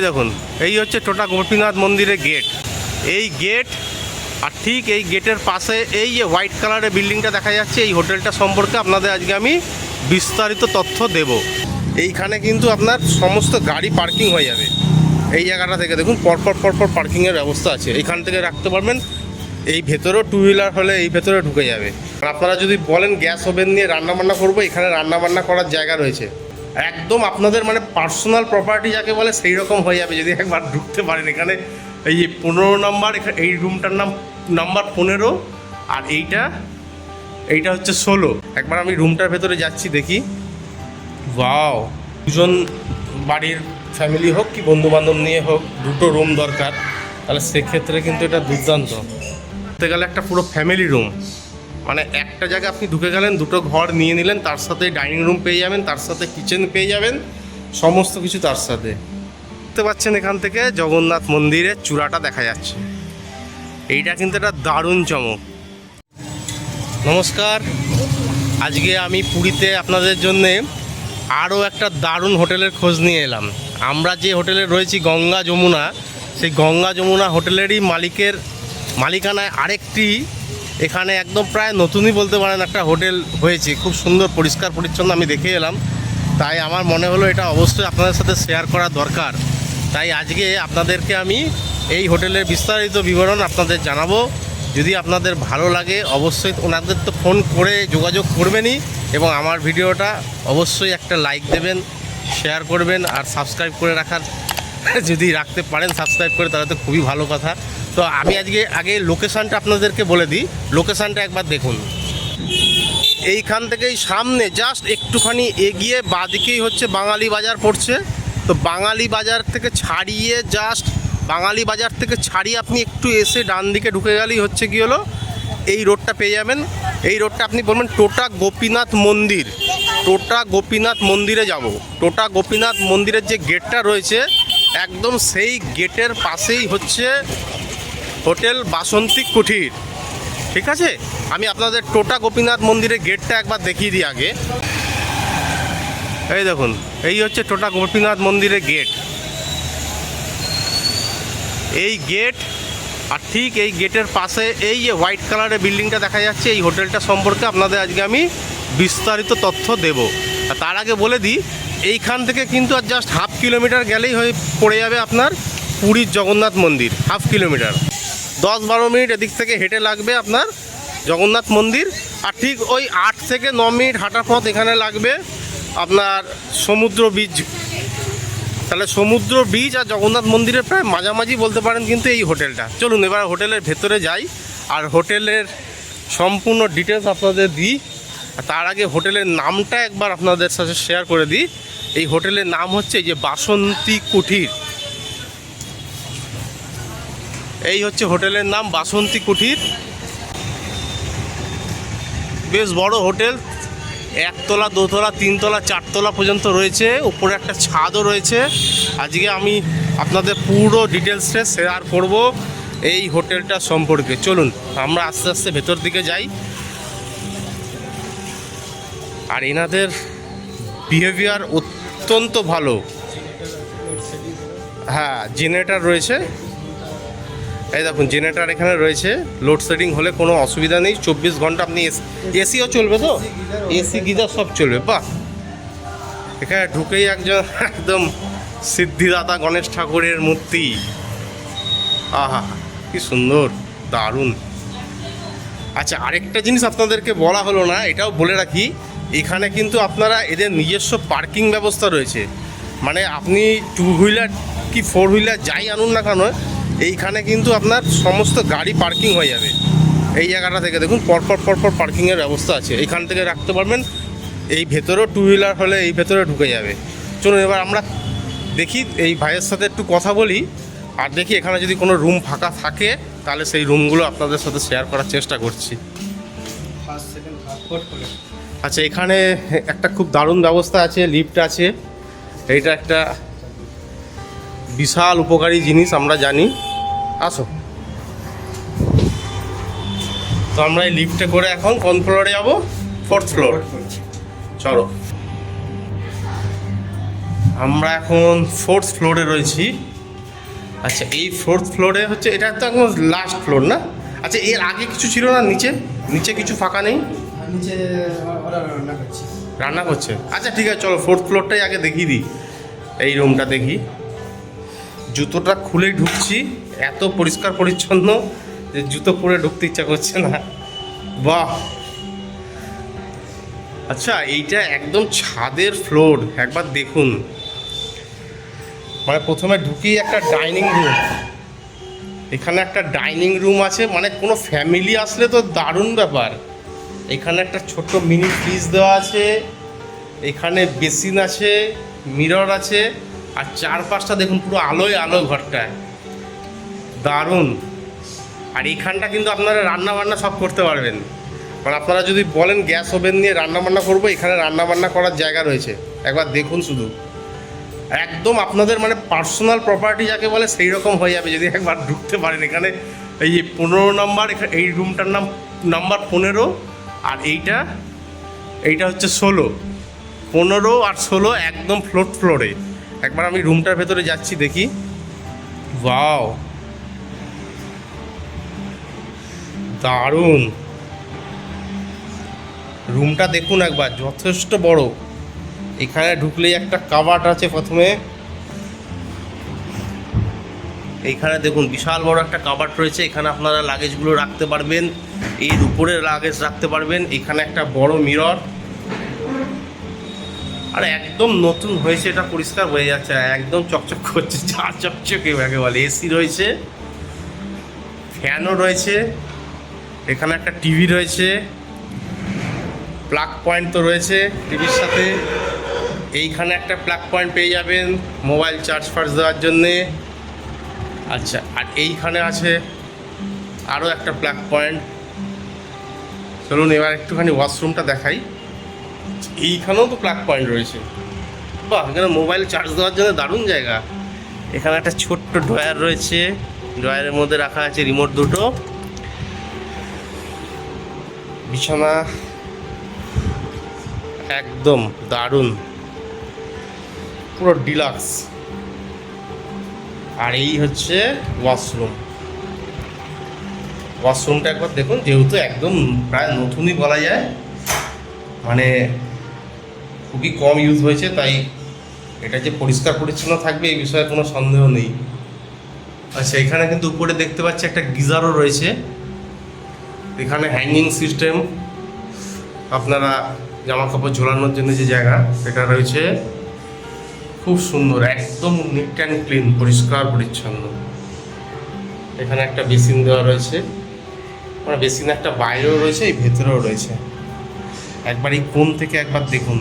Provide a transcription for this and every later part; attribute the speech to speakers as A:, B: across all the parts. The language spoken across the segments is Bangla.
A: দেখুন এই হচ্ছে টোটা গোপীনাথ মন্দিরের গেট। এই গেট আর ঠিক এই গেটের পাশে এই যে হোয়াইট কালারের বিল্ডিংটা দেখা যাচ্ছে, এই হোটেলটা সম্পর্কে আপনাদের আজকে আমি বিস্তারিত তথ্য দেব। এইখানে কিন্তু আপনার সমস্ত গাড়ি পার্কিং হয়ে যাবে। এই জায়গাটা থেকে দেখুন পরপর পার্কিংয়ের ব্যবস্থা আছে, এইখান থেকে রাখতে পারবেন। এই ভেতরেও টু হুইলার হলে এই ভেতরে ঢুকে যাবে। আর আপনারা যদি বলেন গ্যাস ওভেন নিয়ে রান্নাবান্না করবো, এখানে রান্নাবান্না করার জায়গা রয়েছে। একদম আপনাদের মানে পার্সোনাল প্রপার্টি যাকে বলে সেই রকম হয়ে যাবে যদি একবার ঢুকতে পারেন। এখানে এই যে 15 নম্বর, এই রুমটার নাম নাম্বার 15, আর এইটা হচ্ছে 16। একবার আমি রুমটার ভেতরে যাচ্ছি, দেখি। ওয়াও, দুজন বাড়ির ফ্যামিলি হোক কি বন্ধুবান্ধব নিয়ে হোক, দুটো রুম দরকার, তাহলে সেক্ষেত্রে কিন্তু এটা দুর্দান্ত। দেখতে গেলে একটা পুরো ফ্যামিলি রুম, মানে একটা জায়গায় আপনি ঢুকে গেলেন, দুটো ঘর নিয়ে নিলেন, তার সাথে ডাইনিং রুম পেয়ে যাবেন, তার সাথে কিচেন পেয়ে যাবেন, সমস্ত কিছু তার সাথে। দেখতে পাচ্ছেন এখান থেকে জগন্নাথ মন্দিরের চূড়াটা দেখা যাচ্ছে। এইটা কিন্তু একটা দারুণ চমক। নমস্কার, আজকে আমি পুরীতে আপনাদের জন্যে আরও একটা দারুণ হোটেলের খোঁজ নিয়ে এলাম। আমরা যে হোটেলে রয়েছি গঙ্গা যমুনা, সেই গঙ্গা যমুনা হোটেলেরই মালিকানায় আরেকটি এখানে একদম প্রায় নতুনই বলতে পারেন একটা হোটেল হয়েছে, খুব সুন্দর পরিষ্কার পরিচ্ছন্ন। আমি দেখে এলাম, তাই আমার মনে হলো এটা অবশ্যই আপনাদের সাথে শেয়ার করা দরকার। তাই আজকে আপনাদেরকে আমি এই হোটেলের বিস্তারিত বিবরণ আপনাদের জানাবো। যদি আপনাদের ভালো লাগে অবশ্যই ওনাদের তো ফোন করে যোগাযোগ করবেনই, এবং আমার ভিডিওটা অবশ্যই একটা লাইক দেবেন, শেয়ার করবেন, আর সাবস্ক্রাইব করে রাখার যদি রাখতে পারেন সাবস্ক্রাইব করে, তাহলে তো খুবই ভালো কথা। তো আমি আগে লোকেশানটা আপনাদেরকে বলে দিই। লোকেশানটা একবার দেখুন। এইখান থেকেই সামনে জাস্ট একটুখানি এগিয়ে বাঁদিকেই হচ্ছে বাঙালি বাজার পড়ছে। তো বাঙালি বাজার থেকে ছাড়িয়ে আপনি একটু এসে ডান দিকে ঢুকে গেলেই হচ্ছে কি হলো এই রোডটা পেয়ে যাবেন। এই রোডটা আপনি বলবেন টোটা গোপীনাথ মন্দিরে যাব। টোটা গোপীনাথ মন্দিরের যে গেটটা রয়েছে একদম সেই গেটের পাশেই হচ্ছে হোটেল বাসন্তী কুঠির। ঠিক আছে, আমি আপনাদের টোটা গোপীনাথ মন্দিরের গেটটা একবার দেখিয়ে দিই আগে। এই দেখুন, এই হচ্ছে টোটা গোপীনাথ মন্দিরের গেট। এই গেট আর ঠিক এই গেটের পাশে এই যে হোয়াইট কালারের বিল্ডিংটা দেখা যাচ্ছে, এই হোটেলটা সম্পর্কে আপনাদের আজকে আমি বিস্তারিত তথ্য দেব। তার আগে বলে দিই, এইখান থেকে কিন্তু আর জাস্ট হাফ কিলোমিটার গেলেই পড়ে যাবে আপনার পুরীর জগন্নাথ মন্দির। হাফ কিলোমিটার 10-12 মিনিট এদিক থেকে হেঁটে লাগবে আপনার জগন্নাথ মন্দির। আর ঠিক ওই 8 থেকে 9 মিনিট হাঁটার পথ এখানে লাগবে আপনার সমুদ্র বীচ। তাহলে সমুদ্র বীচ আর জগন্নাথ মন্দিরের প্রায় মাঝামাঝি বলতে পারেন কিন্তু এই হোটেলটা। চলুন এবার হোটেলের ভেতরে যাই আর হোটেলের সম্পূর্ণ ডিটেলস আপনাদের দিই। তার আগে হোটেলের নামটা একবার আপনাদের সাথে শেয়ার করে দিই। এই হোটেলের নাম হচ্ছে এই যে বাসন্তী কুঠির। এই হচ্ছে হোটেলের নাম বাসন্তী কুঠির। বেশ বড় হোটেল, 1 তলা 2 তলা 3 তলা 4 তলা পর্যন্ত রয়েছে, উপরে একটা ছাদও রয়েছে। আজকে আমি আপনাদের পুরো ডিটেলসটা শেয়ার করব এই হোটেলটা সম্পর্কে। চলুন আমরা আস্তে আস্তে ভেতর দিকে যাই। আর এনাদের বিহেভিয়ার অত্যন্ত ভালো। হ্যাঁ, জেনারেটর রয়েছে, এই দেখুন জেনারেটর এখানে রয়েছে। লোডশেডিং হলে কোনো অসুবিধা নেই, 24 ঘন্টা আপনি এসিও চলবে, তো এসি গিজার সব চলবে। বাহ, এখানে ঢুকেই একদম সিদ্ধিদাতা গণেশ ঠাকুরের মূর্তি। আহা, কি সুন্দর, দারুণ। আচ্ছা, আরেকটা জিনিস আপনাদেরকে বলা হলো না, এটাও বলে রাখি, এখানে কিন্তু আপনারা এদের নিজস্ব পার্কিং ব্যবস্থা রয়েছে। মানে আপনি 2 হুইলার কি 4 হুইলার যাই আনুন না কেন, এইখানে কিন্তু আপনার সমস্ত গাড়ি পার্কিং হয়ে যাবে। এই জায়গাটা থেকে দেখুন পরপর পার্কিংয়ের ব্যবস্থা আছে, এইখান থেকে রাখতে পারবেন। এই ভেতরেও 2 হুইলার হলে এই ভেতরে ঢুকে যাবে। চলুন এবার আমরা দেখি, এই ভাইয়ের সাথে একটু কথা বলি, আর দেখি এখানে যদি কোনো রুম ফাঁকা থাকে তাহলে সেই রুমগুলো আপনাদের সাথে শেয়ার করার চেষ্টা করছি। আচ্ছা, এখানে একটা খুব দারুণ ব্যবস্থা আছে, লিফট আছে। এইটা একটা বিশাল উপকারী জিনিস, আমরা জানি। আসো, তো আমরা এই লিফটে করে এখন কোন ফ্লোরে যাবো? 4th floor. চলো, আমরা এখন 4th ফ্লোরে রয়েছি। আচ্ছা, এই 4th ফ্লোরে হচ্ছে, এটা তো একদম লাস্ট ফ্লোর না? আচ্ছা, এর আগে কিছু ছিল না নিচে? নিচে কিছু ফাঁকা নেই?
B: নিচে ওরা রান্না করছে।
A: রান্না করছে? আচ্ছা ঠিক আছে, চলো 4th ফ্লোরটাই আগে দেখিয়ে দিই। এই রুমটা দেখি। জুতোটা খুলেই ঢুকছি, এত পরিষ্কার পরিচ্ছন্ন যে জুতো পরে ঢুকতে ইচ্ছা করছে না। বাহ! আচ্ছা, এইটা একদম ছাদের ফ্লোর, একবার দেখুন। মানে প্রথমে ঢুকি একটা ডাইনিং রুম, এখানে একটা ডাইনিং রুম আছে, মানে কোনো ফ্যামিলি আসলে তো দারুণ ব্যাপার। এখানে একটা ছোট্ট মিনি ফ্রিজ দেওয়া আছে, এখানে বেসিন আছে, মিরর আছে, আর চারপাশটা দেখুন পুরো আলোয় আলো ঘরটায়, দারুণ। আর এইখানটা কিন্তু আপনারা রান্না বান্না সব করতে পারবেন, মানে আপনারা যদি বলেন গ্যাস ওভেন নিয়ে রান্না বান্না করবো, এখানে রান্না বান্না করার জায়গা রয়েছে। একবার দেখুন শুধু, একদম আপনাদের মানে পার্সোনাল প্রপার্টি যাকে বলে সেই রকম হয়ে যাবে যদি একবার ঢুকতে পারেন এখানে। এই যে 15 নম্বর, এই রুমটার নাম নাম্বার 15, আর এইটা হচ্ছে 16। 15 আর 16 একদম ফ্লোরে। একবার আমি রুমটার ভেতরে যাচ্ছি, দেখি। ওয়াও, দারুণ। রুমটা দেখুন একবার, যথেষ্ট বড়। এখানে ঢুকলেই একটা কাবার্ড আছে প্রথমে, এইখানে দেখুন বিশাল বড় একটা কাবার্ড রয়েছে, এখানে আপনারা লাগেজগুলো রাখতে পারবেন, এর উপরে লাগেজ রাখতে পারবেন। এখানে একটা বড় মিরর, আর একদম নতুন হয়েছে, এটা পরিষ্কার হয়ে যাচ্ছে, একদম চকচক করছে, যা চকচকে ব্যাগে বলে। এসি রয়েছে, ফ্যানও রয়েছে, এখানে একটা টিভি রয়েছে, প্লাগ পয়েন্ট তো রয়েছে টিভির সাথে। এইখানে একটা প্লাগ পয়েন্ট পেয়ে যাবেন মোবাইল চার্জ ফার্জ দেওয়ার জন্যে। আচ্ছা, আর এইখানে আছে আরও একটা প্লাগ পয়েন্ট। চলুন এবার একটুখানি ওয়াশরুমটা দেখাই। এইখানেও তো প্লাগ পয়েন্ট রয়েছে। বাহ, এখানে মোবাইল চার্জ দেওয়ার জন্য দারুণ জায়গা। এখানে একটা ছোট্ট ড্রয়ার রয়েছে, ড্রয়ারের মধ্যে রাখা আছে রিমোট দুটো। বিছানা একদম দারুণ, পুরো ডিলাক্স। আর এই হচ্ছে ওয়াশরুমটা একবার দেখুন, যেহেতু একদম প্রায় নতুনই বলা যায়, মানে খুবই কম ইউজ হয়েছে, তাই এটা যে পরিষ্কার পরিচ্ছন্ন থাকবে এই বিষয়ে কোনো সন্দেহ নেই। আচ্ছা, এখানে কিন্তু উপরে দেখতে পাচ্ছি একটা গিজারও রয়েছে। এখানে হ্যাঙ্গিং সিস্টেম, আপনারা জামা কাপড় ঝোলানোর জন্য যে জায়গা সেটা রয়েছে, খুব সুন্দর, একদম নিট অ্যান্ড ক্লিন, পরিষ্কার পরিচ্ছন্ন। এখানে একটা বেসিন দেওয়া রয়েছে, মানে বেসিন একটা বাইরেও রয়েছে, এই ভেতরেও রয়েছে। একবার এই কোণ থেকে একবার দেখুন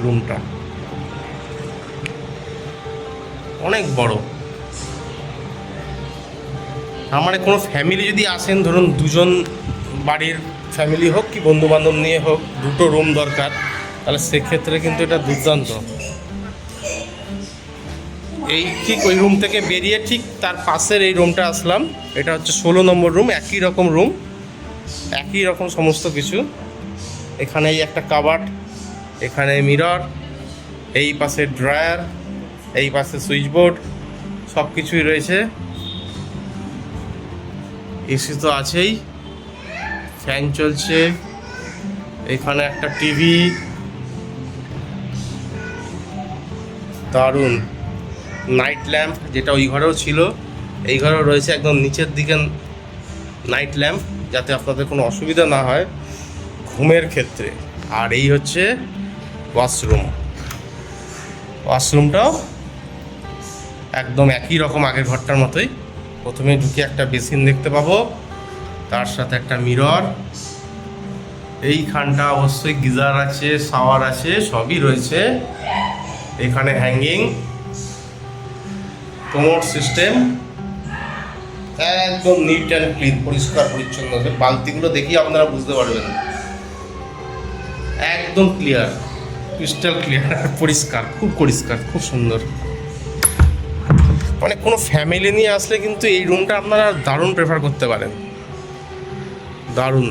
A: রুমটা, অনেক বড়। আমার কোনো ফ্যামিলি যদি আসেন, ধরুন দুজন বাড়ির ফ্যামিলি হোক কি বন্ধু বান্ধব নিয়ে হোক, দুটো রুম দরকার, তাহলে সেক্ষেত্রে কিন্তু এটা দুর্দান্ত। এই ঠিক ওই রুম থেকে বেরিয়ে ঠিক তার পাশের এই রুমটা আসলাম, এটা হচ্ছে 16 নম্বর রুম। একই রকম রুম, একই রকম সমস্ত কিছু। এখানে এই একটা কাবার্ড, এখানে মিরর, এই পাশে ড্রয়ার, এই পাশে সুইচ বোর্ড, সব কিছুই রয়েছে। এসি তো আছেই, ফ্যান চলছে, এখানে একটা টিভি, দারুণ। নাইট ল্যাম্প, যেটা ওই ঘরেও ছিল এই ঘরেও রয়েছে, একদম নিচের দিকে নাইট ল্যাম্প, যাতে আপনাদের কোনো অসুবিধা না হয় ঘুমের ক্ষেত্রে। আর এই হচ্ছে ওয়াশরুমটাও একদম একই রকম আগের ঘরটার মতোই। প্রথমে ঢুকে একটা বেসিন দেখতে পাবো, তার সাথে একটা মিরর। এইখানটা অবশ্যই গিজার আছে, শাওয়ার আছে, সবই রয়েছে। এখানে হ্যাঙ্গিং, কোমোড সিস্টেম, একদম নিট অ্যান্ড ক্লিন, পরিষ্কার পরিচ্ছন্ন। বালতিগুলো দেখি আপনারা বুঝতে পারবেন, একদম ক্লিয়ার, ক্রিস্টাল ক্লিয়ার, পরিষ্কার, খুব পরিষ্কার, খুব সুন্দর। মানে কোনো ফ্যামিলি নিয়ে আসলে কিন্তু এই রুমটা আপনারা দারুণ প্রেফার করতে পারেন, দারুণ।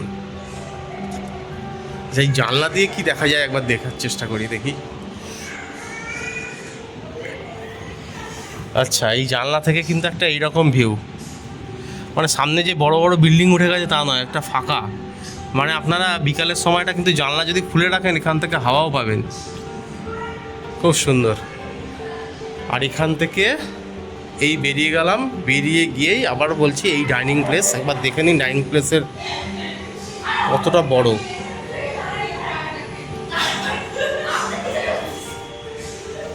A: এই জানলা দিয়ে কি দেখা যায় একবার দেখার চেষ্টা করি, দেখি। আচ্ছা, এই জানলা থেকে কিন্তু একটা এইরকম ভিউ, মানে সামনে যে বড় বড় বিল্ডিং উঠে গেছে তা নয়, একটা ফাঁকা, মানে আপনারা বিকালের সময়টা কিন্তু জানলা যদি খুলে রাখেন এখান থেকে হাওয়াও পাবেন, খুব সুন্দর। আর এখান থেকে এই বেরিয়ে গেলাম, বেরিয়ে গিয়েই আবার বলছি এই ডাইনিং প্লেস একবার দেখে নিন। ডাইনিং প্লেসের কতটা বড়,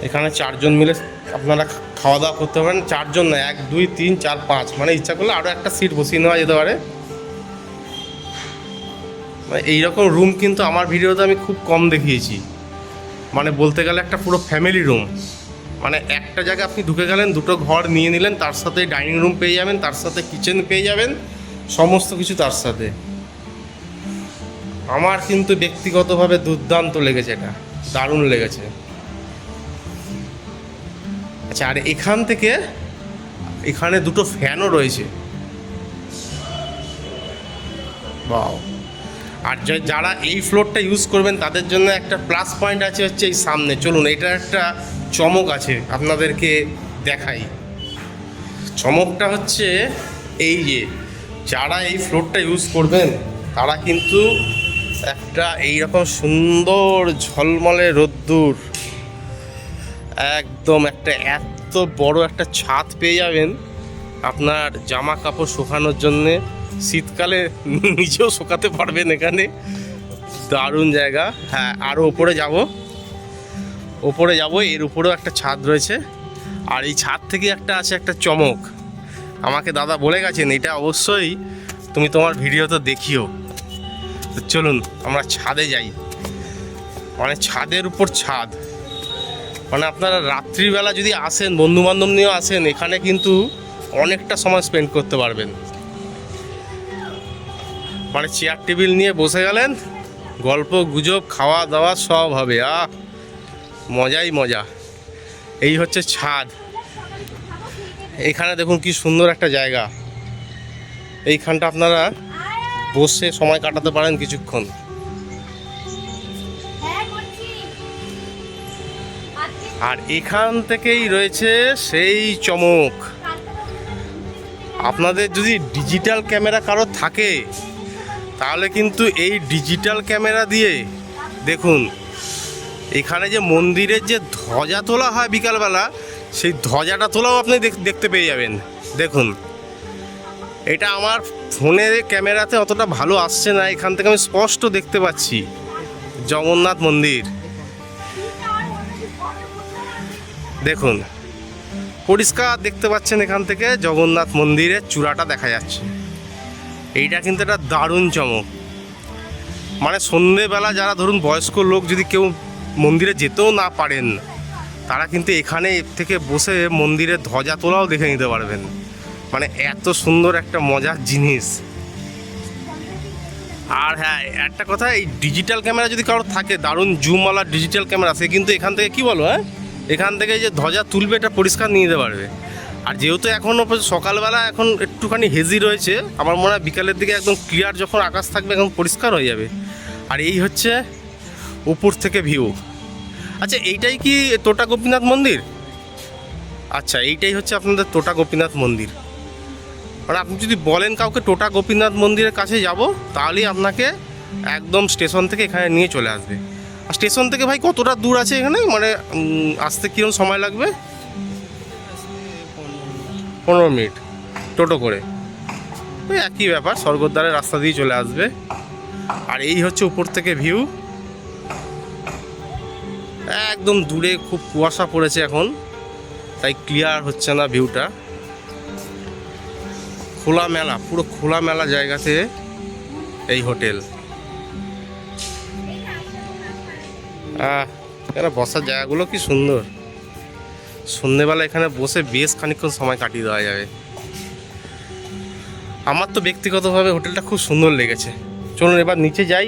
A: এখানে 4 জন মিলে আপনারা খাওয়া দাওয়া করতে পারেন। 4 জন না, 1 2 3 4 5, মানে ইচ্ছা করলে আরও একটা সিট বসিয়ে নেওয়া যেতে পারে। মানে এইরকম রুম কিন্তু আমার ভিডিওতে আমি খুব কম দেখিয়েছি, মানে বলতে গেলে একটা পুরো ফ্যামিলি রুম, মানে একটা জায়গায় আপনি ঢুকে গেলেন, দুটো ঘর নিয়ে নিলেন, তার সাথে ডাইনিং রুম পেয়ে যাবেন, তার সাথে কিচেন পেয়ে যাবেন, সমস্ত কিছু তার সাথে। আমার কিন্তু ব্যক্তিগতভাবে দুর্দান্ত লেগেছে, এটা দারুণ লেগেছে। আচ্ছা, আর এখান থেকে এখানে দুটো ফ্যানও রয়েছে, বাও। আর যারা এই ফ্লোরটা ইউজ করবেন তাদের জন্য একটা প্লাস পয়েন্ট আছে হচ্ছে এই সামনে, চলুন এটা একটা চমক আছে আপনাদেরকে দেখাই। চমকটা হচ্ছে এই যে যারা এই ফ্লোরটা ইউজ করবেন তারা কিন্তু একটা এইরকম সুন্দর ঝলমলে রোদ্দুর, একদম একটা এত বড় একটা ছাদ পেয়ে যাবেন আপনার জামা কাপড় শুকানোর জন্যে। শীতকালে নিজেও শুকাতে পারবেন এখানে, দারুণ জায়গা। হ্যাঁ, আরও ওপরে যাব, এর উপরেও একটা ছাদ রয়েছে। আর এই ছাদ থেকে একটা আছে একটা চমক, আমাকে দাদা বলে গেছেন এটা অবশ্যই তুমি তোমার ভিডিওতে দেখিও। তো চলুন আমরা ছাদে যাই। মানে ছাদের উপর ছাদ, মানে আপনারা রাত্রিবেলা যদি আসেন, বন্ধুবান্ধব নিয়েও আসেন, এখানে কিন্তু অনেকটা সময় স্পেন্ড করতে পারবেন। মানে চেয়ার টেবিল নিয়ে বসে গেলেন, গল্প গুজব খাওয়া দাওয়া সব হবে, মজাই মজা। এই হচ্ছে ছাদ। এইখানে দেখুন কি সুন্দর একটা জায়গা, এইখানটা আপনারা বসে সময় কাটাতে পারেন কিছুক্ষণ। আর এখান থেকেই রয়েছে সেই চমক। আপনাদের যদি ডিজিটাল ক্যামেরা কারো থাকে তাহলে কিন্তু এই ডিজিটাল ক্যামেরা দিয়ে দেখুন এখানে যে মন্দিরের যে ধ্বজা তোলা হয় বিকালবেলা, সেই ধ্বজাটা তোলাও আপনি দেখতে পেয়ে যাবেন। দেখুন, এটা আমার ফোনের ক্যামেরাতে অতটা ভালো আসছে না, এখান থেকে আমি স্পষ্ট দেখতে পাচ্ছি জগন্নাথ মন্দির। দেখুন পরিষ্কার দেখতে পাচ্ছেন, এখান থেকে জগন্নাথ মন্দিরের চূড়াটা দেখা যাচ্ছে। এইটা কিন্তু একটা দারুণ চমক। মানে সন্ধেবেলা যারা ধরুন বয়স্ক লোক যদি কেউ মন্দিরে যেতেও না পারেন, তারা কিন্তু এখানে থেকে বসে মন্দিরের ধ্বজা তোলাও দেখে নিতে পারবেন। মানে এত সুন্দর একটা মজার জিনিস। আর হ্যাঁ, একটা কথা, এই ডিজিটাল ক্যামেরা যদি কারোর থাকে, দারুণ জুমওয়ালা ডিজিটাল ক্যামেরা, সে কিন্তু এখান থেকে কি বলো, এখান থেকে যে ধ্বজা তুলবে এটা পরিষ্কার নিয়ে যেতে পারবে। আর যেহেতু এখনও সকালবেলা এখন একটুখানি হেজি রয়েছে, আমার মনে হয় বিকালের দিকে একদম ক্লিয়ার যখন আকাশ থাকবে একদম পরিষ্কার হয়ে যাবে। আর এই হচ্ছে উপর থেকে ভিউ। আচ্ছা, এইটাই কি তোটা গোপীনাথ মন্দির? আচ্ছা, এইটাই হচ্ছে আপনাদের তোটা গোপীনাথ মন্দির। মানে আপনি যদি বলেন কাউকে টোটা গোপীনাথ মন্দিরের কাছে যাব, তাহলেই আপনাকে একদম স্টেশন থেকে এখানে নিয়ে চলে আসবে। আর স্টেশন থেকে ভাই কতটা দূর আছে এখানে, মানে আসতে কীরকম সময় লাগবে? 15 মিনিট টোটো করে, ওই একই ব্যাপার, স্বর্গদ্বারের রাস্তা দিয়ে চলে আসবে। আর এই হচ্ছে উপর থেকে ভিউ, একদম দূরে খুব কুয়াশা পড়েছে এখন, তাই ক্লিয়ার হচ্ছে না ভিউটা। খোলামেলা, পুরো খোলামেলা জায়গাতে এই হোটেল। এখানে বসার জায়গাগুলো কি সুন্দর, সন্ধেবেলা এখানে বসে বেশ খানিকক্ষণ সময় কাটিয়ে দেওয়া যাবে। আমার তো ব্যক্তিগতভাবে হোটেলটা খুব সুন্দর লেগেছে। চলুন এবার নিচে যাই,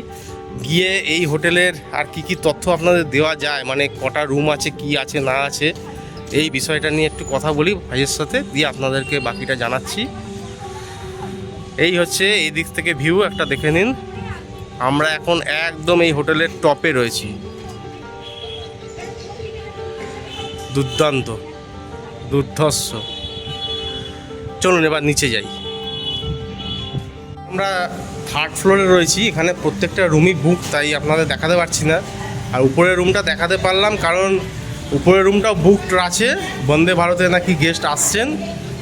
A: গিয়ে এই হোটেলের আর কি কি তথ্য আপনাদের দেওয়া যায়, মানে কটা রুম আছে, কি আছে না আছে, এই বিষয়টা নিয়ে একটু কথা বলি ভাইয়ের সাথে, দিয়ে আপনাদেরকে বাকিটা জানাচ্ছি। এই হচ্ছে এই দিক থেকে ভিউ একটা দেখে নিন। আমরা এখন একদম এই হোটেলের টপে রয়েছি। দুর্দান্ত দুর্ধর্ষ। চলুন এবার নিচে যাই। আমরা থার্ড ফ্লোরে রয়েছি, এখানে প্রত্যেকটা রুমই বুক, তাই আপনাদের দেখাতে পারছি না। আর উপরের রুমটা দেখাতে পারলাম কারণ উপরের রুমটাও বুকড আছে, বন্দে ভারতে নাকি গেস্ট আসছেন,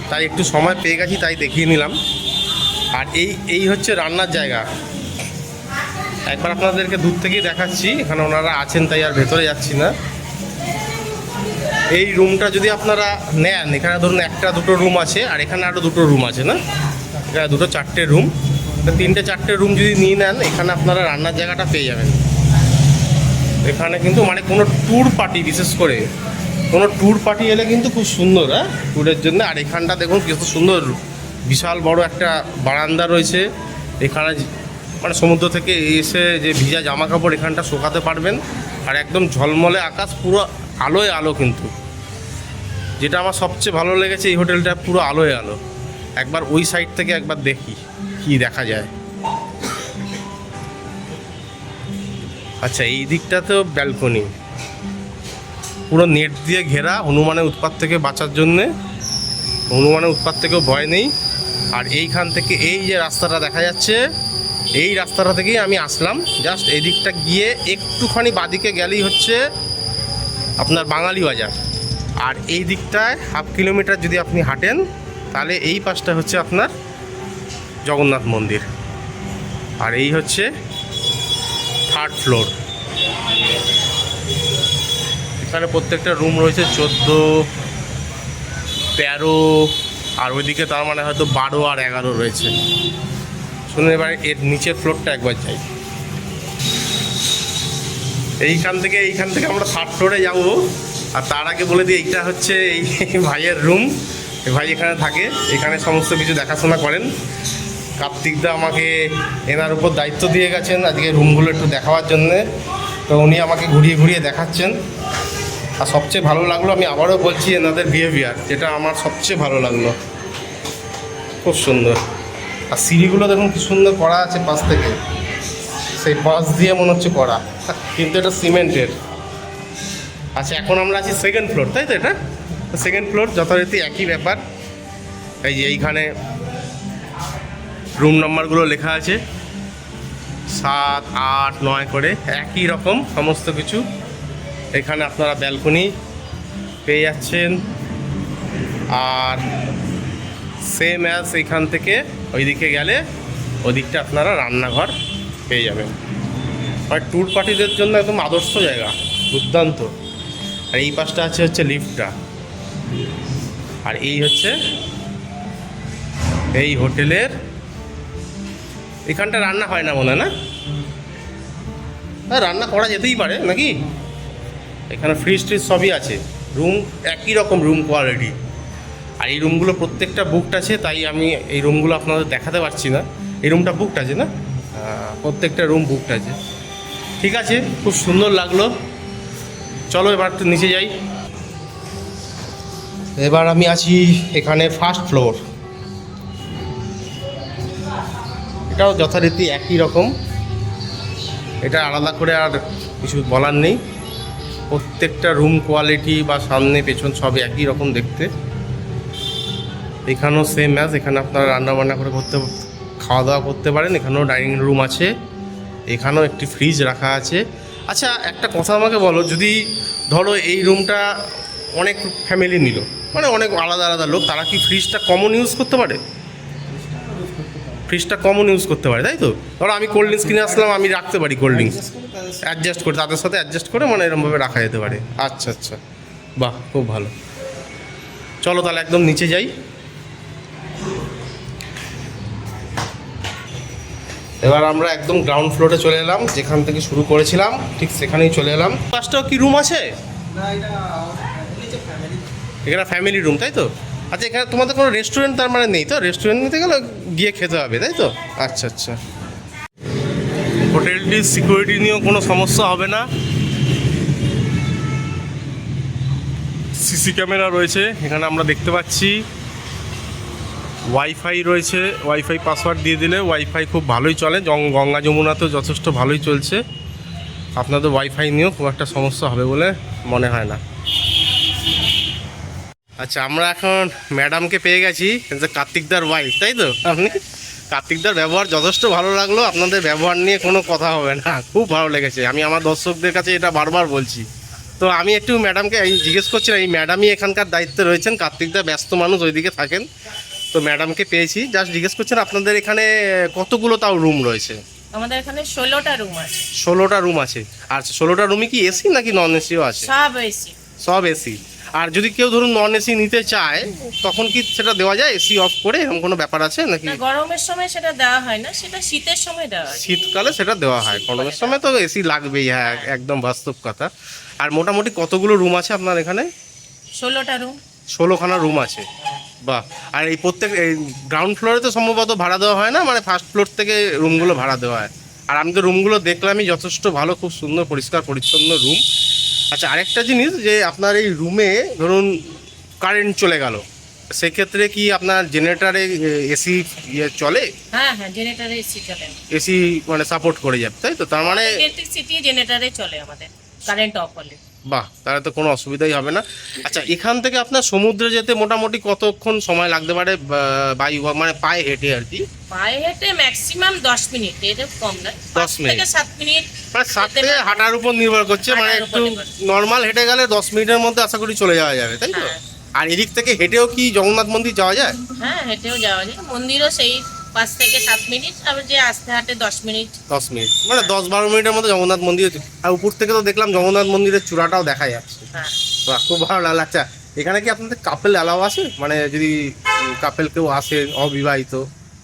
A: তাই একটু সময় পেয়ে গেছি, তাই দেখিয়ে নিলাম। আর এই হচ্ছে রান্নার জায়গা। একবার আপনাদেরকে দূর থেকেই দেখাচ্ছি, এখানে ওনারা আছেন তাই আর ভেতরে যাচ্ছি না। এই রুমটা যদি আপনারা নেন, এখানে ধরুন একটা দুটো রুম আছে, আর এখানে আরও দুটো রুম আছে না, এখানে দুটো চারটে রুম, তিনটে চারটে রুম যদি নিয়ে নেন, এখানে আপনারা রান্নার জায়গাটা পেয়ে যাবেন। এখানে কিন্তু মানে কোনো ট্যুর পার্টি, বিশেষ করে কোনো ট্যুর পার্টি এলে কিন্তু খুব সুন্দর, হ্যাঁ, ট্যুরের জন্য। আর এখানটা দেখুন কত সুন্দর, বিশাল বড় একটা বারান্দা রয়েছে। এখানে মানে সমুদ্র থেকে এসে যে ভিজা জামা কাপড় এখানটা শুকাতে পারবেন। আর একদম ঝলমলে আকাশ, পুরো আলোয় আলো। কিন্তু যেটা আমার সবচেয়ে ভালো লেগেছে এই হোটেলটা, পুরো আলোয় আলো। একবার ওই সাইড থেকে একবার দেখি কি দেখা যায়। আচ্ছা, এই দিকটাতেও ব্যালকনি, পুরো নেট দিয়ে ঘেরা, হনুমানের উৎপাত থেকে বাঁচার জন্যে। হনুমানের উৎপাত থেকেও ভয় নেই। আর এইখান থেকে এই যে রাস্তাটা দেখা যাচ্ছে, এই রাস্তাটা থেকেই আমি আসলাম। জাস্ট এই দিকটা গিয়ে একটুখানি বাদিকে গেলেই হচ্ছে আপনার বাঙালি বাজার। আর এই দিকটায় 1/2 কিলোমিটার যদি আপনি হাঁটেন, তাহলে এই পাশটা হচ্ছে আপনার জগন্নাথ মন্দির। আর এই হচ্ছে থার্ড ফ্লোর। এখানে প্রত্যেকটা রুম রয়েছে 14, 13, আর ওইদিকে তার মানে হয়তো 12 আর 11 রয়েছে। শুনুন এবার এর নিচের ফ্লোরটা একবার যাই। এইখান থেকে আমরা থার্ড ফ্লোরে যাব। আর তার আগে বলে দিই, এইটা হচ্ছে এই ভাইয়ের রুম। ভাই এখানে থাকে, এখানে সমস্ত কিছু দেখাশোনা করেন। কার্তিকদা আমাকে এনার উপর দায়িত্ব দিয়ে গেছেন আজকে রুমগুলো একটু দেখাবার জন্যে, তো উনি আমাকে ঘুরিয়ে ঘুরিয়ে দেখাচ্ছেন। আর সবচেয়ে ভালো লাগলো, আমি আবারও বলছি, এনাদের বিহেভিয়ার, যেটা আমার সবচেয়ে ভালো লাগলো। খুব সুন্দর। আর সিঁড়িগুলো দেখুন কি সুন্দর করা আছে পাশ থেকে, সেই বাঁশ দিয়ে মনে হচ্ছে করা, কিন্তু এটা সিমেন্টের। আচ্ছা, এখন আমরা আছি সেকেন্ড ফ্লোর, তাই তো? এটা সেকেন্ড ফ্লোর, যথারীতি একই ব্যাপার। এই যে এইখানে রুম নাম্বারগুলো লেখা আছে, 7, 8, 9 করে, একই রকম সমস্ত কিছু। এখানে আপনারা ব্যালকনি পেয়ে যাচ্ছেন। আর সেম অ্যাজ এইখান থেকে ওইদিকে গেলে ওদিকটা আপনারা রান্নাঘর পেয়ে যাবেন। আর ট্যুর পার্টিদের জন্য একদম আদর্শ জায়গা, দুর্দান্ত। আর এই পাশটা হচ্ছে লিফটটা। আর এই হচ্ছে এই হোটেলের, এখানটা রান্না হয় না মনে হয়, না? হ্যাঁ, রান্না করা যেতেই পারে নাকি? এখানে ফ্রিজ ট্রিজ সবই আছে। রুম একই রকম রুম কোয়ালিটি। আর এই রুমগুলো প্রত্যেকটা বুকড আছে, তাই আমি এই রুমগুলো আপনাদের দেখাতে পারছি না। এই রুমটা বুকড আছে না? প্রত্যেকটা রুম বুকড আছে। ঠিক আছে, খুব সুন্দর লাগলো। চলো এবার তো নিচে যাই। এবার আমি আছি এখানে ফার্স্ট ফ্লোর। এটাও যথারীতি একই রকম, এটা আলাদা করে আর কিছু বলার নেই। প্রত্যেকটা রুম কোয়ালিটি বা সামনে পেছন সব একই রকম দেখতে। এখানেও সেম ম্যাচ, এখানে আপনারা রান্নাবান্না করে খাওয়া দাওয়া করতে পারেন। এখানেও ডাইনিং রুম আছে, এখানেও একটি ফ্রিজ রাখা আছে। আচ্ছা, একটা কথা আমাকে বলো, যদি ধরো এই রুমটা অনেক ফ্যামিলি নিল, মানে অনেক আলাদা আলাদা লোক, তারা কি ফ্রিজটা কমন ইউজ করতে পারে? ফ্রিজটা কমন ইউজ করতে পারে, তাই তো? ধরো আমি কোল্ড ড্রিঙ্কস কিনে আসলাম, আমি রাখতে পারি কোল্ড ড্রিঙ্কস, অ্যাডজাস্ট করে তাদের সাথে অ্যাডজাস্ট করে, মানে এরকমভাবে রাখা যেতে পারে। আচ্ছা আচ্ছা, বাহ, খুব ভালো। চলো তাহলে একদম নিচে যাই। এবার আমরা একদম গ্রাউন্ড ফ্লোরে চলে এলাম, যেখান থেকে শুরু করেছিলাম ঠিক সেখানেই চলে এলাম। পাঁচটাও কি রুম আছে? এখানে ফ্যামিলি রুম, তাই তো? আচ্ছা, এখানে তোমাদের কোনো রেস্টুরেন্ট তার মানে নেই তো? রেস্টুরেন্ট নিতে গেলে গিয়ে খেতে হবে, তাই তো? আচ্ছা আচ্ছা। হোটেলটির সিকিউরিটি নিয়েও কোনো সমস্যা হবে না। সিসি ক্যামেরা রয়েছে এখানে আমরা দেখতে পাচ্ছি। ওয়াইফাই রয়েছে, ওয়াইফাই পাসওয়ার্ড দিয়ে দিলে ওয়াইফাই খুব ভালোই চলে। গঙ্গা যমুনাতেও যথেষ্ট ভালোই চলছে। আপনাদের ওয়াইফাই নিয়েও খুব একটা সমস্যা হবে বলে মনে হয় না। আচ্ছা, আমরা এখন ম্যাডামকে পেয়ে গেছি, কার্তিকদার ওয়াইফ, তাই তো? আপনি কার্তিকদার ব্যবহার যথেষ্ট ভালো লাগলো। আপনাদের ব্যবহার নিয়ে কোনো কথা হবে না, খুব ভালো লেগেছে। আমি আমার দর্শকদের কাছে এটা বারবার বলছি। তো আমি একটু ম্যাডামকে জিজ্ঞেস করছিলাম, এই ম্যাডামই এখানকার দায়িত্বে রয়েছেন, কার্তিকদা ব্যস্ত মানুষ ওইদিকে থাকেন। তো ম্যাডামকে পেয়েছি, জাস্ট জিজ্ঞেস করছেন আপনাদের এখানে কতগুলো তাও রুম রয়েছে?
C: আমাদের এখানে 16টা রুম আছে।
A: 16টা রুম আছে। আচ্ছা, 16টা রুমই কি এসি নাকি নন এসিও আছে?
C: সব এসি।
A: সব এসি। আর যদি কেউ ধরুন নন এসি নিতে চায় তখন কি সেটা দেওয়া যায় এসি অফ করে, এরকম কোনো ব্যাপার আছে নাকি?
C: না, গরমের সময় সেটা দেওয়া হয় না, সেটা শীতের সময় দেওয়া হয়।
A: শীতকালে সেটা দেওয়া হয়, গরমের সময় তো এসি লাগবেই। হ্যাঁ, একদম বাস্তব কথা। আর মোটামুটি কতগুলো রুম আছে আপনার এখানে?
C: 16টা রুম।
A: 16খানা রুম আছে। বাহ। আর এই প্রত্যেক এই গ্রাউন্ড ফ্লোরে তো সম্ভবত ভাড়া দেওয়া হয় না, মানে ফার্স্ট ফ্লোর থেকে রুমগুলো ভাড়া দেওয়া হয়। আর আমি তো রুমগুলো দেখলামই, যথেষ্ট ভালো, খুব সুন্দর পরিষ্কার পরিচ্ছন্ন রুম। আচ্ছা, আরেকটা জিনিস, যে আপনার এই রুমে ধরুন কারেন্ট চলে গেল, সেক্ষেত্রে কি আপনার জেনারেটারে এসি চলে?
C: হ্যাঁ হ্যাঁ, জেনারেটরে এসি চলে।
A: এসি মানে সাপোর্ট করে যাবে, তাই তো? তার মানে
C: ইলেকট্রিসিটি জেনারেটরে চলে আমাদের, কারেন্ট অফ হলে।
A: বাহ, তাহলে তো কোনো অসুবিধাই হবে না। আচ্ছা, এখান থেকে আপনার সমুদ্রে যেতে মোটামুটি কতক্ষণ সময় লাগতে পারে বাই মানে পায়ে হেঁটে আর কি?
C: পায়ে হেঁটে ম্যাক্সিমাম 10 মিনিট, এর কম না।
A: 10 মিনিট
C: থেকে 7 মিনিট।
A: মানে 7 থেকে হাঁটার উপর নির্ভর করছে, মানে
C: হাঁটার উপর
A: একটু
C: নির্ভর।
A: নর্মাল হেঁটে গেলে 10 মিনিটের মধ্যে আশা করি চলে যাওয়া যাবে, তাই তো?
C: হ্যাঁ।
A: আর এদিক থেকে হেঁটেও কি জগন্নাথ মন্দির যাওয়া যায়?
C: হ্যাঁ, হেঁটেও যাওয়া যায়। মন্দিরও সেই 5 থেকে 7 মিনিট, আবার যে আস্তে হাঁটে 10 মিনিট।
A: 10 মিনিট মানে 10-12 মিনিটের মধ্যে জগন্নাথ মন্দির। আর উপর থেকে তো দেখলাম জগন্নাথ মন্দিরের চূড়াটাও দেখা যাচ্ছে।
C: হ্যাঁ।
A: বাহ, খুব ভালো লাগলো। আচ্ছা, এখানে কি আপনাদের কাপেল অ্যালাউ আছে? মানে যদি কাপেল কেউ আসে অবিবাহিত,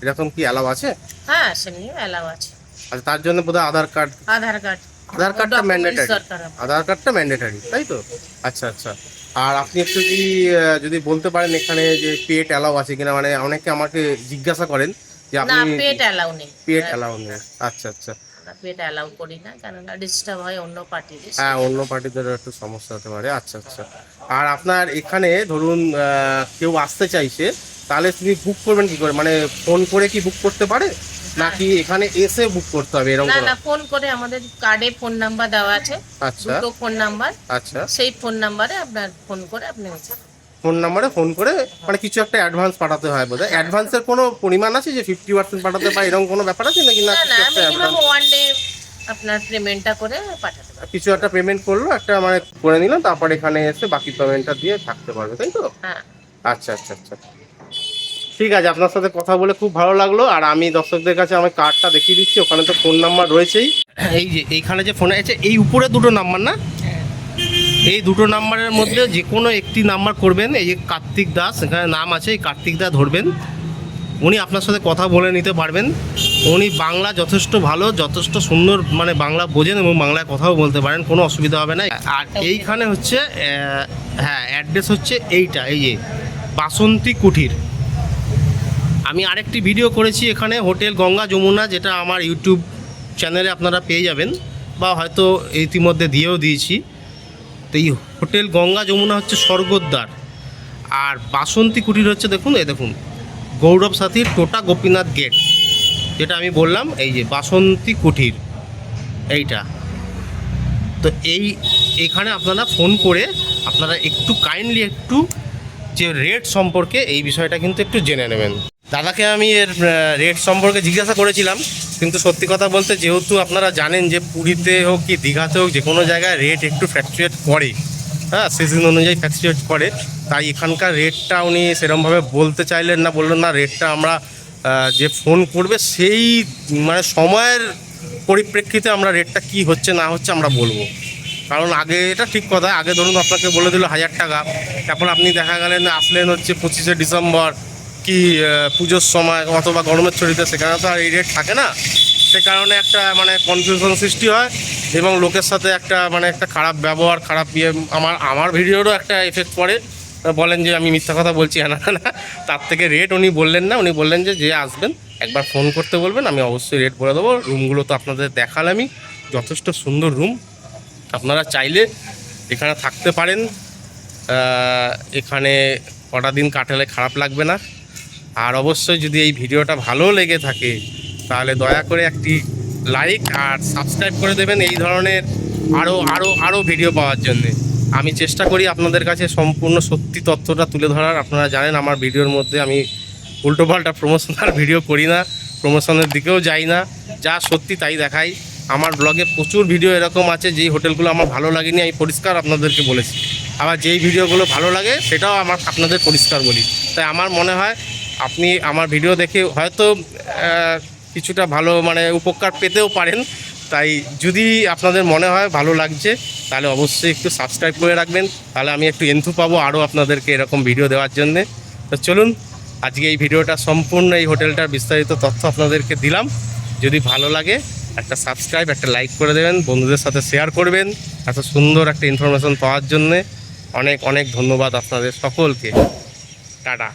A: এরকম কি অ্যালাউ আছে?
C: হ্যাঁ, সেমনি অ্যালাউ আছে।
A: আচ্ছা, তার জন্য বোধহয় আধার কার্ড।
C: আধার কার্ড।
A: আধার কার্ডটা
C: Documents
A: ম্যান্ডেটারি।
C: দরকার হবে।
A: আধার কার্ডটা ম্যান্ডেটারি, তাই তো? আচ্ছা আচ্ছা। আর আপনি একটু কি যদি বলতে পারেন এখানে যে পেট অ্যালাউ আছে কিনা, মানে অনেকে আমাকে জিজ্ঞাসা করেন যে
C: না,
A: আপনি
C: পেট অ্যালাউ নেই।
A: পেট অ্যালাউ নেই। আচ্ছা আচ্ছা।
C: আমরা পেট অ্যালাউ করি না, কারণ ডিস্টার্ব হয় অন্য পার্টিদের।
A: হ্যাঁ, অন্য পার্টিদের একটু সমস্যা হতে পারে। আচ্ছা আচ্ছা। আর আপনার এখানে ধরুন কেউ আসতে চাইছে, তাহলে তুমি বুক করবেন কি করে? মানে ফোন করে কি বুক করতে পারে, নাকি এখানে এসে বুক করতে হবে এরকম
C: না
A: কোনো?
C: না, ফোন করে, আমাদের কার্ডে ফোন নাম্বার দেওয়া আছে।
A: আচ্ছা
C: দুটো ফোন নাম্বার।
A: আচ্ছা।
C: সেই ফোন নাম্বারে আপনার ফোন করে আপনি
A: ফোন নাম্বারে ফোন করে মানে কিছু একটা অ্যাডভান্স পাঠাতে হয় বোধহয়। অ্যাডভান্সের কোনো পরিমাণ আছে যে 50% পাঠাতে পারে, এরকম কোনো ব্যাপার আছে নাকি? না,
C: না না,
A: কিছু একটা
C: মিনিমাম
A: advance-
C: 1 ডে আপনার পেমেন্টটা করে পাঠাতে পারবেন।
A: কিছু একটা পেমেন্ট করলো, একটা মানে করে নিলাম, তারপর এখানে এসে বাকি পেমেন্টটা দিয়ে থাকতে পারবে, তাই তো?
C: হ্যাঁ।
A: আচ্ছা আচ্ছা আচ্ছা। ঠিক আছে, আপনার সাথে কথা বলে খুব ভালো লাগলো। আর আমি দর্শকদের কাছে আমার কার্ডটা দেখিয়ে দিচ্ছি, ওখানে তো ফোন নাম্বার রয়েছেই। এই যে এইখানে যে ফোন আছে, এই উপরে দুটো নাম্বার না? এই দুটো নাম্বারের মধ্যে যে কোনো একটি নাম্বার করবেন। এই যে কার্তিক দাস এখানে নাম আছে, এই কার্তিক দা ধরবেন, উনি আপনার সাথে কথা বলে নিতে পারবেন। উনি বাংলা যথেষ্ট ভালো, যথেষ্ট সুন্দর, মানে বাংলা বোঝেন এবং বাংলায় কথাও বলতে পারেন, কোনো অসুবিধা হবে না। আর এইখানে হচ্ছে হ্যাঁ, অ্যাড্রেস হচ্ছে এইটা, এই যে বাসন্তী কুঠির। আমি আরেকটি ভিডিও করেছি এখানে, হোটেল গঙ্গা যমুনা, যেটা আমার ইউটিউব চ্যানেলে আপনারা পেয়ে যাবেন, বা হয়তো ইতিমধ্যে দিয়েও দিয়েছি। তো এই হোটেল গঙ্গা যমুনা হচ্ছে স্বর্গদ্বার, আর বাসন্তী কুটির হচ্ছে দেখুন, এই দেখুন গৌরব সাথীর টোটা গোপীনাথ গেট, যেটা আমি বললাম, এই যে বাসন্তী কুটির এইটা। তো এইখানে আপনারা ফোন করে আপনারা একটু কাইন্ডলি একটু যে রেট সম্পর্কে এই বিষয়টা কিন্তু একটু জেনে নেবেন। দাদাকে আমি এর রেট সম্পর্কে জিজ্ঞাসা করেছিলাম, কিন্তু সত্যি কথা বলতে যেহেতু আপনারা জানেন যে পুরীতে হোক কি দীঘাতে হোক, যে কোনো জায়গায় রেট একটু ফ্ল্যাকচুয়েট করে, হ্যাঁ, সিজন অনুযায়ী ফ্ল্যাকচুয়েট করে, তাই এখানকার রেটটা উনি সেরকমভাবে বলতে চাইলেন না। বললেন না, রেটটা আমরা যে ফোন করবে সেই মানে সময়ের পরিপ্রেক্ষিতে আমরা রেটটা কি হচ্ছে না হচ্ছে আমরা বলবো। কারণ আগে এটা ঠিক কথা, আগে ধরুন আপনাকে বলে দিল 1000 টাকা, তারপর আপনি দেখা গেলেন আসলেন হচ্ছে 25শে ডিসেম্বর কি পুজোর সময় অথবা গরমের ছুটিতে, সেখানে তো আর এই রেট থাকে না। সে কারণে একটা মানে কনফিউশন সৃষ্টি হয় এবং লোকের সাথে একটা মানে একটা খারাপ ব্যবহার, খারাপ ইয়ে, আমার ভিডিওরও একটা এফেক্ট পড়ে। বলেন যে আমি মিথ্যা কথা বলছি, না না, তার থেকে রেট উনি বললেন না। উনি বললেন যে আসবেন একবার ফোন করতে বলবেন, আমি অবশ্যই রেট বলে দেবো। রুমগুলো তো আপনাদের দেখালামই, যথেষ্ট সুন্দর রুম, আপনারা চাইলে এখানে থাকতে পারেন। এখানে কটা দিন কাটালে খারাপ লাগবে না। আর অবশ্যই যদি এই ভিডিওটা ভালো লেগে থাকে তাহলে দয়া করে একটি লাইক আর সাবস্ক্রাইব করে দেবেন এই ধরনের আরও ভিডিও পাওয়ার জন্যে। আমি চেষ্টা করি আপনাদের কাছে সম্পূর্ণ সত্যি তথ্যটা তুলে ধরার। আপনারা জানেন আমার ভিডিওর মধ্যে আমি উল্টোপাল্টা প্রমোশনাল ভিডিও করি না, প্রমোশনের দিকেও যাই না, যা সত্যি তাই দেখাই। আমার ব্লগে প্রচুর ভিডিও এরকম আছে যেই হোটেলগুলো আমার ভালো লাগেনি আমি পরিষ্কার আপনাদেরকে বলেছি, আবার যেই ভিডিওগুলো ভালো লাগে সেটাও আপনাদের পরিষ্কার বলি। তাই আমার মনে হয় আপনি আমার ভিডিও দেখে হয়তো কিছুটা ভালো মানে উপকার পেতেও পারেন। তাই যদি আপনাদের মনে হয় ভালো লাগছে তাহলে অবশ্যই একটু সাবস্ক্রাইব করে রাখবেন, তাহলে আমি একটু এন্থু পাবো আরও আপনাদেরকে এরকম ভিডিও দেওয়ার জন্যে। তো চলুন আজকে এই ভিডিওটা সম্পূর্ণ এই হোটেলটার বিস্তারিত তথ্য আপনাদেরকে দিলাম। যদি ভালো লাগে একটা সাবস্ক্রাইব, একটা লাইক করে দেবেন, বন্ধুদের সাথে শেয়ার করবেন। এত সুন্দর একটা ইনফরমেশন পাওয়ার জন্যে অনেক অনেক ধন্যবাদ আপনাদের সকলকে। টাটা।